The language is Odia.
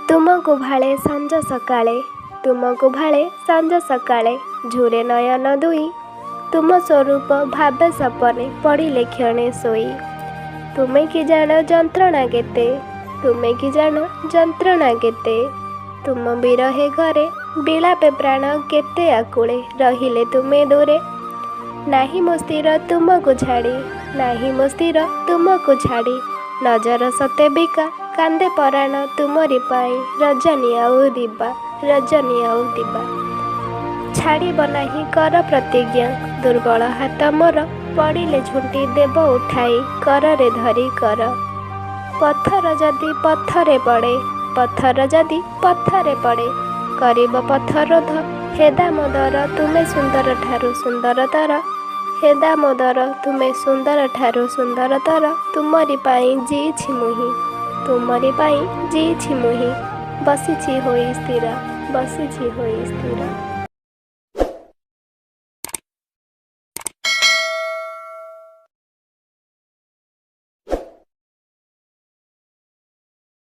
ତୁମକୁ ଭାଳେ ସଞ୍ଜ ସକାଳେ, ତୁମକୁ ଭାଳେ ସଞ୍ଜ ସକାଳେ, ଝୁରେ ନୟନ ଦୁଇ, ତୁମ ସ୍ୱରୂପ ଭାବେ ସପନେ ପଡ଼ିଲେ କ୍ଷଣେ ଶୋଇ। ତୁମେ କି ଜାଣ ଯନ୍ତ୍ରଣା କେତେ, ତୁମେ କି ଜାଣ ଯନ୍ତ୍ରଣା କେତେ, ତୁମ ବିରହେ ଘରେ ବିଳାପେ ପ୍ରାଣ କେତେ ଆକୁଳେ, ରହିଲେ ତୁମେ ଦୂରେ। ନାହିଁ ମୋ ସ୍ଥିର ତୁମକୁ ଛାଡ଼ି, ନାହିଁ ମୋ ସ୍ଥିର ତୁମକୁ ଛାଡ଼ି, ନଜର ସତେ ବିକା କାନ୍ଦେ ପରାଣ ତୁମରି ପାଇଁ, ରଜନୀ ଆଉ ଦିବା, ରଜନୀ ଆଉ ଦିବା। ଛାଡ଼ିବ ନାହିଁ କର ପ୍ରତିଜ୍ଞା, ଦୁର୍ବଳ ହାତ ମୋର ପଡ଼ିଲେ ଝୁଣ୍ଟି ଦେବ ଉଠାଇ, କରରେ ଧରି କର। ପଥର ଯଦି ପଥରେ ପଡ଼େ, ପଥର ଯଦି ପଥରେ ପଡ଼େ, କରିବ ପଥରୋଧ, ହେ ଦାମୋଦର ତୁମେ ସୁନ୍ଦର ଠାରୁ ସୁନ୍ଦରତର, ହେ ଦାମୋଦର ତୁମେ ସୁନ୍ଦର ଠାରୁ ସୁନ୍ଦରତର, ତୁମରି ପାଇଁ ଜିଇଛି ମୁହିଁ, ତୁମରି ପାଇଁ ଜିଇଛି ମୁହିଁ, ବସିଛି ହୋଇ ସ୍ଥିର, ବସିଛି ହୋଇ ସ୍ଥିର।